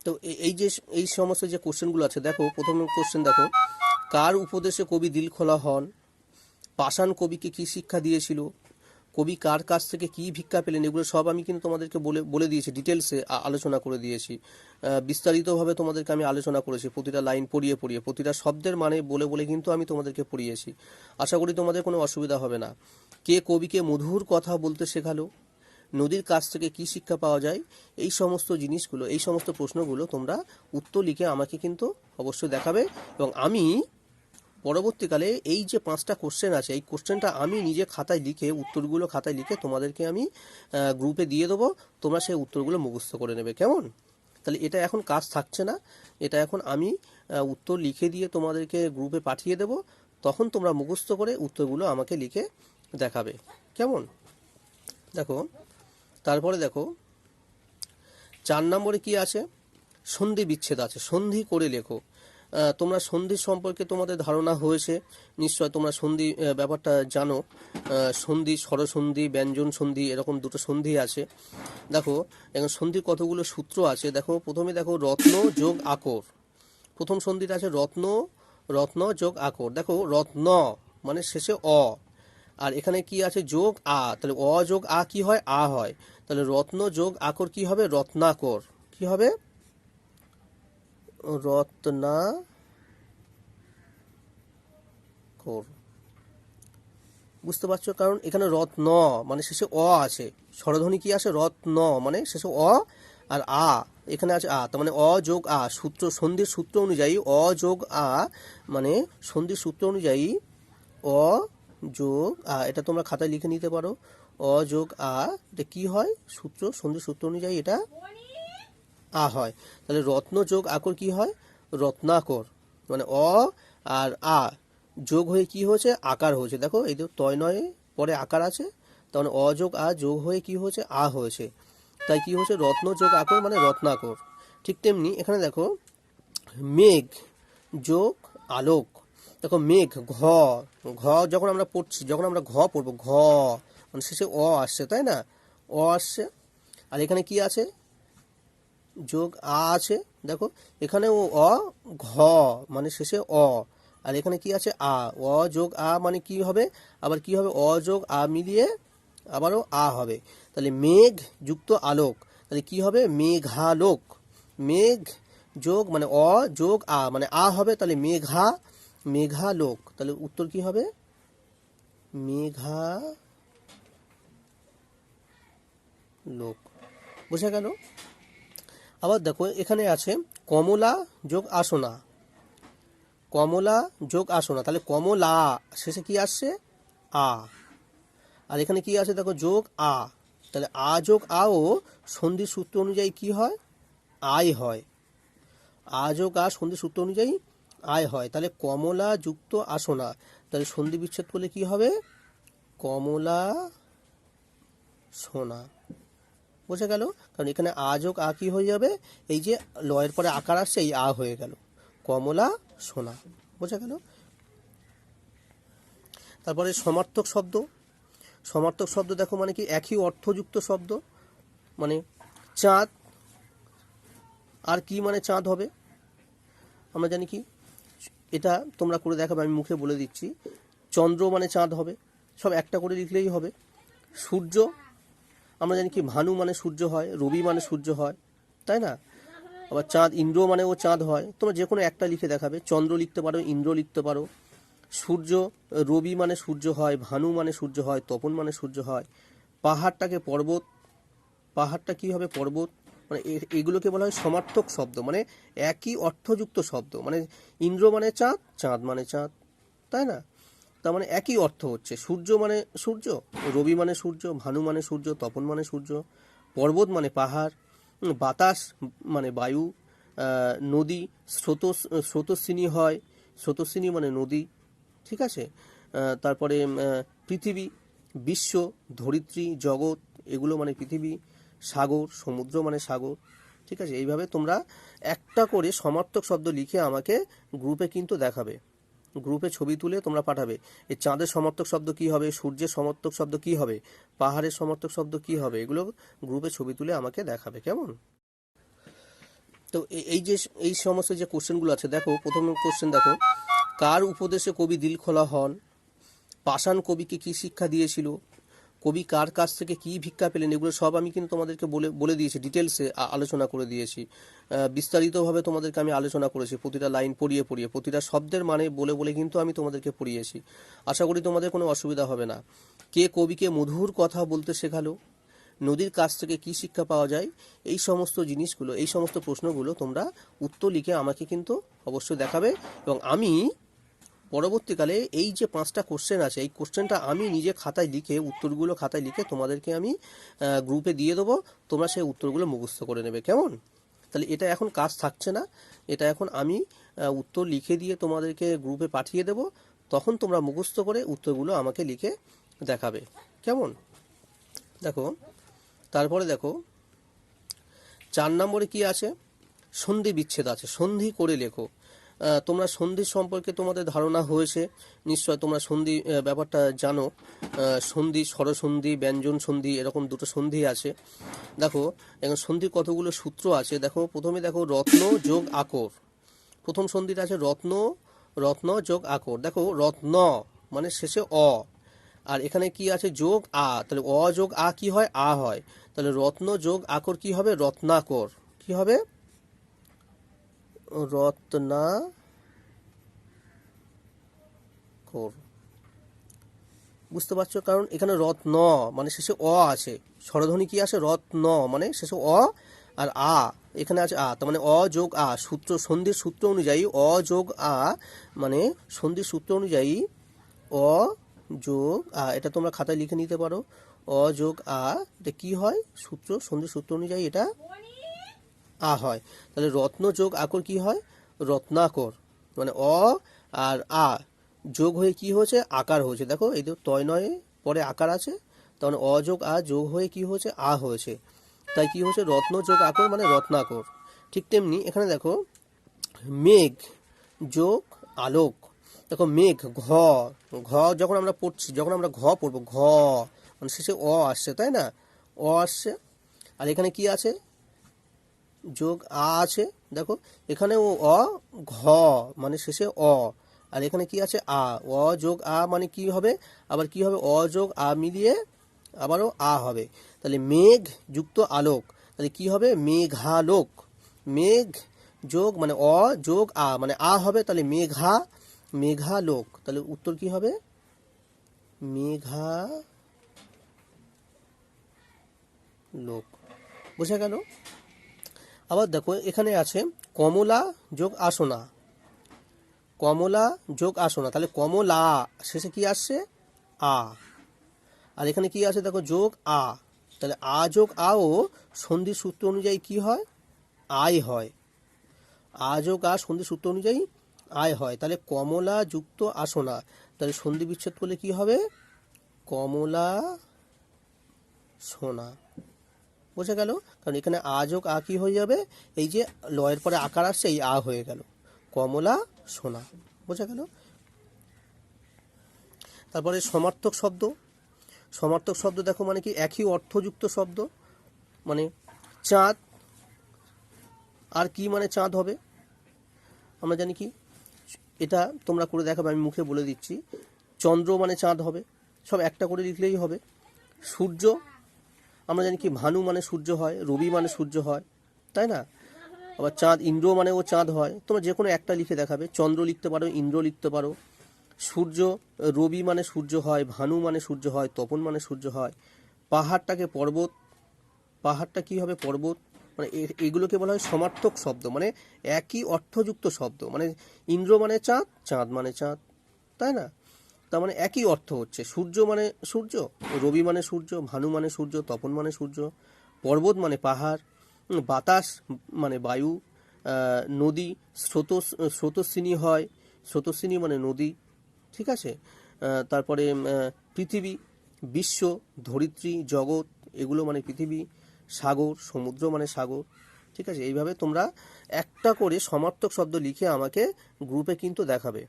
তো এই যে এই সমস্ত যে কোশ্চেনগুলো আছে, দেখো প্রথম কোশ্চেন দেখো, কার উপদেশে কবি দিল খোলা হন, পাষাণ কবিকে কি শিক্ষা দিয়েছিল, কবি কার কাছ থেকে কি ভিক্ষা পেলেন, এগুলো সব আমি কিন্তু তোমাদেরকে বলে বলে দিয়েছি, ডিটেলসে আলোচনা করে দিয়েছি, বিস্তারিতভাবে তোমাদেরকে আমি আলোচনা করেছি, প্রতিটা লাইন পড়িয়ে পড়িয়ে প্রতিটা শব্দের মানে বলে বলে কিন্তু আমি তোমাদেরকে পড়িয়েছি। আশা করি তোমাদের কোনো অসুবিধা হবে না। কে কবিকে মধুর কথা বলতে শেখালো, নদীর কাছ থেকে কি শিক্ষা পাওয়া যায়, এই সমস্ত জিনিসগুলো, এই সমস্ত প্রশ্নগুলো তোমরা উত্তর লিখে আমাকে কিন্তু অবশ্যই দেখাবে। এবং আমি পরবর্তীকালে এই যে 5টা কোশ্চেন আছে, এই কোশ্চেনটা আমি নিজে খাতায় লিখে, উত্তরগুলো খাতায় লিখে তোমাদেরকে আমি গ্রুপে দিয়ে দেবো, তোমরা সেই উত্তরগুলো মুখস্থ করে নেবে, কেমন? তাহলে এটা এখন কাজ থাকছে না, এটা এখন আমি উত্তর লিখে দিয়ে তোমাদেরকে গ্রুপে পাঠিয়ে দেব, তখন তোমরা মুখস্থ করে উত্তরগুলো আমাকে লিখে দেখাবে, কেমন? দেখো তারপরে দেখো 4 নম্বরে কি আছে, সন্ধি বিচ্ছেদ আছে, সন্ধি করে লেখো। তোমরা সন্ধি সম্পর্কে তোমাদের ধারণা হয়েছে নিশ্চয়, তোমরা সন্ধি ব্যাপারটা জানো। সন্ধি, স্বরসন্ধি, ব্যঞ্জন সন্ধি, এরকম দুটো সন্ধি আছে। দেখো এখন সন্ধির কতগুলো সূত্র আছে, দেখো প্রথমে দেখো রত্ন যোগ আকর, প্রথম সন্ধিটা আছে রত্ন, রত্ন যোগ আকর। দেখো রত্ন মানে শেষে অ, আর এখানে কি আছে যোগ আ, তাহলে অ যোগ আ কি হয়, আ হয়, তাহলে রত্ন যোগ আকর কি হবে, রত্নাকর, কি হবে, রত্নাকর। বুঝতে পারছো, কারণ এখানে রত্ন মানে শেষে অ আছে, স্বরধ্বনি কি আছে, রত্ন মানে শেষে অ, আর আ এখানে আছে আ, তার মানে অ যোগ আ, সূত্র সন্ধির সূত্র অনুযায়ী অ যোগ আ, মানে সন্ধির সূত্র অনুযায়ী অ যোগ আ, এটা তোমরা খাতায় লিখে নিতে পারো, অ যোগ আ, এটা কি হয়, সূত্র, সন্ধির সূত্র অনুযায়ী এটা আ হয়, তাহলে রত্ন যোগ আকর কি হয়, রত্নাকর, মানে অ আর আ যোগ হয়ে কি হয়েছে, আকার হয়েছে। দেখো এই তো তয় নয় পরে আকার আছে, তাহলে অ যোগ আ যোগ হয়ে কি হয়েছে, আ হয়েছে, তাই কি হয়েছে, রত্ন যোগ আকর মানে রত্নাকর। ঠিক তেমনি এখানে দেখো মেঘ যোগ আলোক, দেখো মেঘ ঘ, ঘ যখন আমরা পড়ছি, যখন আমরা ঘ পড়বো, ঘ মানে শেষে অ আসছে, তাই না, অ আসছে, আর এখানে কি আছে, যোগ আ আছে, দেখো এখানেও অ, ঘ মানে শেষে অ, আর এখানে কি আছে আ, অ যোগ আ মানে কি হবে, আবার কি হবে, অ যোগ আ মিলিয়ে আবারও আ হবে, তাহলে মেঘ যুক্ত আলোক, তাহলে কি হবে, মেঘালোক, মেঘ যোগ মানে অ যোগ আ মানে আ হবে, তাহলে মেঘা, মেঘালোক, তাহলে উত্তর কি হবে, মেঘালোক। বোঝা গেল? আবার দেখো এখানে আছে কমলা যোগ আসনা, কমলা যোগ আসনা, তাহলে কমলা শেষে কি আসছে, আ, আর এখানে কি আছে দেখো যোগ আ, তাহলে আ যোগ আ ও সন্ধির সূত্র অনুযায়ী কি হয়, আই হয়, আ যোগ আ সন্ধির সূত্র অনুযায়ী আয় হয়, তাহলে কমলা যুক্ত আসনা, তাহলে সন্ধি বিচ্ছেদ করলে কি হবে, কমলা সোনা। বোঝা গেল? কারণ এখানে আ যোগ আ কি হয়ে যাবে, এই যে লয়ের পরে আকার আসছে, এই আ হয়ে গেল, কমলা সোনা। বোঝা গেল? তারপরে সমার্থক শব্দ, সমার্থক শব্দ দেখো মানে কি, একই অর্থযুক্ত শব্দ, মানে চাঁদ, আর কি মানে চাঁদ হবে, আমরা জানি কি, এটা তোমরা করে দেখাবে, আমি মুখে বলে দিচ্ছি, চন্দ্র মানে চাঁদ হবে, সব একটা করে লিখলেই হবে। সূর্য, আমরা জানি কি ভানু মানে সূর্য হয়, রবি মানে সূর্য হয়, তাই না, আবার চাঁদ, ইন্দ্র মানে ও চাঁদ হয়, তোমরা যে কোনো একটা লিখে দেখাবে, চন্দ্র লিখতে পারো, ইন্দ্র লিখতে পারো, সূর্য, রবি মানে সূর্য হয়, ভানু মানে সূর্য হয়, তপন মানে সূর্য হয়, পাহাড়টাকে পর্বত, পাহাড়টা কি হবে, পর্বত, মানে এগুলোকে বলা হয় সমার্থক শব্দ, মানে একই অর্থযুক্ত শব্দ, মানে ইন্দ্র মানে চাঁদ, চাঁদ মানে চাঁদ, তাই না, তার মানে একই অর্থ হচ্ছে, সূর্য মানে সূর্য, রবি মানে সূর্য, ভানু মানে সূর্য, তপন মানে সূর্য, পর্বত মানে পাহাড়, বাতাস মানে বায়ু, নদী স্রোতস্বিনী হয়, স্রোতস্বিনী মানে নদী, ঠিক আছে, তারপরে পৃথিবী, বিশ্ব, ধরিত্রী, জগৎ, এগুলো মানে পৃথিবী, সাগর, সমুদ্র মানে সাগর, ঠিক আছে। এইভাবে তোমরা একটা করে সমার্থক শব্দ লিখে আমাকে গ্রুপে কিন্তু দেখাবে, গ্রুপে ছবি তুলে তোমরা পাঠাবে, এই চাঁদের সমার্থক শব্দ কি হবে, সূর্যের সমার্থক শব্দ কি হবে, পাহাড়ের সমার্থক শব্দ কি হবে, এগুলো গ্রুপে ছবি তুলে আমাকে দেখাবে, কেমন? তো এই সমস্ত যে কোশ্চেনগুলো আছে দেখো, প্রথম কোশ্চেন দেখো, কার উপদেশে কবি দিল খোলা হন? পাষাণ কবিকে কি শিক্ষা দিয়েছিল? কবি কার কাছ থেকে কি ভিক্ষা পেলেন? এগুলো সব আমি কিন্তু তোমাদেরকে বলে দিয়েছি, ডিটেলসে আলোচনা করে দিয়েছি, বিস্তারিতভাবে তোমাদেরকে আমি আলোচনা করেছি, প্রতিটা লাইন পড়িয়ে প্রতিটা শব্দের মানে বলে কিন্তু আমি তোমাদেরকে পড়িয়েছি। আশা করি তোমাদের কোনো অসুবিধা হবে না। কে কবিকে মধুর কথা বলতে শেখালো? নদীর কাছ থেকে কি শিক্ষা পাওয়া যায়? এই সমস্ত জিনিসগুলো, এই সমস্ত প্রশ্নগুলো তোমরা উত্তর লিখে আমাকে কিন্তু অবশ্যই দেখাবে, এবং আমি পরবর্তীকালে এই যে 5টা কোশ্চেন আছে, এই কোশ্চেনটা আমি নিজে খাতায় লিখে, উত্তরগুলো খাতায় লিখে তোমাদেরকে আমি গ্রুপে দিয়ে দেবো, তোমরা সেই উত্তরগুলো মুখস্থ করে নেবে, কেমন? তাহলে এটা এখন কাজ থাকছে না, এটা এখন আমি উত্তর লিখে দিয়ে তোমাদেরকে গ্রুপে পাঠিয়ে দেব, তখন তোমরা মুখস্থ করে উত্তরগুলো আমাকে লিখে দেখাবে, কেমন? দেখো, তারপরে দেখো 4 নম্বরে কি আছে? সন্ধি বিচ্ছেদ আছে, সন্ধি করে লেখো। তোমরা সন্ধি সম্পর্কে তোমাদের ধারণা হয়েছে নিশ্চয়, তোমরা সন্ধি ব্যাপারটা জানো। সন্ধি, স্বরসন্ধি, ব্যঞ্জন সন্ধি, এরকম দুটো সন্ধি আছে। দেখো এখন সন্ধির কতগুলো সূত্র আছে। দেখো প্রথমে দেখো রত্ন যোগ আকর, প্রথম সন্ধিটা আছে রত্ন যোগ আকর। দেখো রত্ন মানে শেষে অ, আর এখানে কি আছে? যোগ আ, তাহলে অ যোগ আ কি হয়? আ হয়। তাহলে রত্ন যোগ আকর কি হবে? রত্নাকর। কি হবে? রত্নাকর। বুঝতে পারছো? কারণ এখানে রত্ন মানে শেষে অ আছে, স্বরধ্বনি কি আছে? রত্ন মানে শেষে অ, আর আ এখানে আছে আ, তার মানে অ যোগ আ, সূত্র, সন্ধির সূত্র অনুযায়ী অ যোগ আ, মানে সন্ধির সূত্র অনুযায়ী অ যোগ আ, এটা তোমরা খাতায় লিখে নিতে পারো। অ যোগ আ, এটা কি হয়? সূত্র, সন্ধির সূত্র অনুযায়ী এটা আ হয়। তাহলে রত্ন যোগ আকর কি হয়? রত্নাকর। মানে অ আর আ যোগ হয়ে কি হয়েছে? আকার হয়েছে। দেখো এই তো তয় নয় পরে আকার আছে, তার মানে অ যোগ আ যোগ হয়ে কি হয়েছে? আ হয়েছে। তাই কি হয়েছে? রত্ন যোগ আকর মানে রত্নাকর। ঠিক তেমনি এখানে দেখো মেঘ যোগ আলোক। দেখো মেঘ, ঘ, ঘ যখন আমরা পড়ছি, যখন আমরা ঘ পড়বো, ঘ মানে শেষে অ আসছে, তাই না? অ আসছে, আর এখানে কি আছে? যোগ আ আছে। দেখো এখানেও অ, ঘ মানে শেষে অ, আর এখানে কি আছে? আ। অ যোগ আ মানে কি হবে? আবার কি হবে? অ যোগ আ মিলিয়ে আবারও আ হবে। তাহলে মেঘ যুক্ত আলোক, তাহলে কি হবে? মেঘালোক। মেঘ যোগ মানে অ যোগ আ মানে আ হবে, তাহলে মেঘালোক। তাহলে উত্তর কি হবে? মেঘালোক। বোঝা গেল? আবার দেখো এখানে আছে কমলা যোগ আসনা, কমলা যোগ আসনা, তাহলে কমলা শেষে কি আসছে? আ। আর এখানে কি আছে? দেখো যোগ আ, তাহলে আ যোগ আ ও সন্ধির সূত্র অনুযায়ী কি হয়? আয় হয়। আ যোগ আ সন্ধির সূত্র অনুযায়ী আয় হয়। তাহলে কমলা যুক্ত আসনা, তাহলে সন্ধি বিচ্ছেদ করলে কি হবে? কমলা সোনা। বোঝা গেল? কারণ এখানে আ যোগ আ কি হয়ে যাবে? এই যে লয়ের পরে আকার আসছে, এই আ হয়ে গেল, কমলা সোনা। বোঝা গেল? তারপরে সমার্থক শব্দ। সমার্থক শব্দ দেখো মানে কি? একই অর্থযুক্ত শব্দ, মানে চাঁদ, আর কি মানে চাঁদ হবে? আমরা জানি কি, এটা তোমরা করে দেখাবে, আমি মুখে বলে দিচ্ছি। চন্দ্র মানে চাঁদ হবে, সব একটা করে লিখলেই হবে। সূর্য, আমরা জানি কি ভানু মানে সূর্য হয়, রবি মানে সূর্য হয়, তাই না? আবার চাঁদ, ইন্দ্র মানে ও চাঁদ হয়। তোমরা যে কোনো একটা লিখে দেখাবে, চন্দ্র লিখতে পারো, ইন্দ্র লিখতে পারো। সূর্য, রবি মানে সূর্য হয়, ভানু মানে সূর্য হয়, তপন মানে সূর্য হয়। পাহাড়টাকে পর্বত, পাহাড়টা কি হবে? পর্বত। মানে এগুলোকে বলা হয় সমার্থক শব্দ, মানে একই অর্থযুক্ত শব্দ। মানে ইন্দ্র মানে চাঁদ, চাঁদ মানে চাঁদ, তাই না? তার মানে একই অর্থ হচ্ছে। সূর্য মানে সূর্য, রবি মানে সূর্য, ভানু মানে সূর্য, তপন মানে সূর্য, পর্বত মানে পাহাড়, বাতাস মানে বায়ু, নদী স্রোতস্বিনী হয়, স্রোতস্বিনী মানে নদী, ঠিক আছে? তারপরে পৃথিবী, বিশ্ব, ধরিত্রী, জগৎ, এগুলো মানে পৃথিবী, সাগর, সমুদ্র মানে সাগর, ঠিক আছে? এইভাবে তোমরা একটা করে সমার্থক শব্দ লিখে আমাকে গ্রুপে কিন্তু দেখাবে,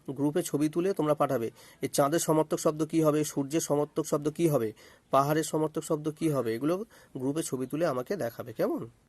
গ্রুপে ছবি তুলে তোমরা পাঠাবে। এই চাঁদের সমার্থক শব্দ কি হবে? সূর্যের সমার্থক শব্দ কি হবে? পাহাড়ের সমার্থক শব্দ কি হবে? এগুলো গ্রুপে ছবি তুলে আমাকে দেখাবে, কেমন?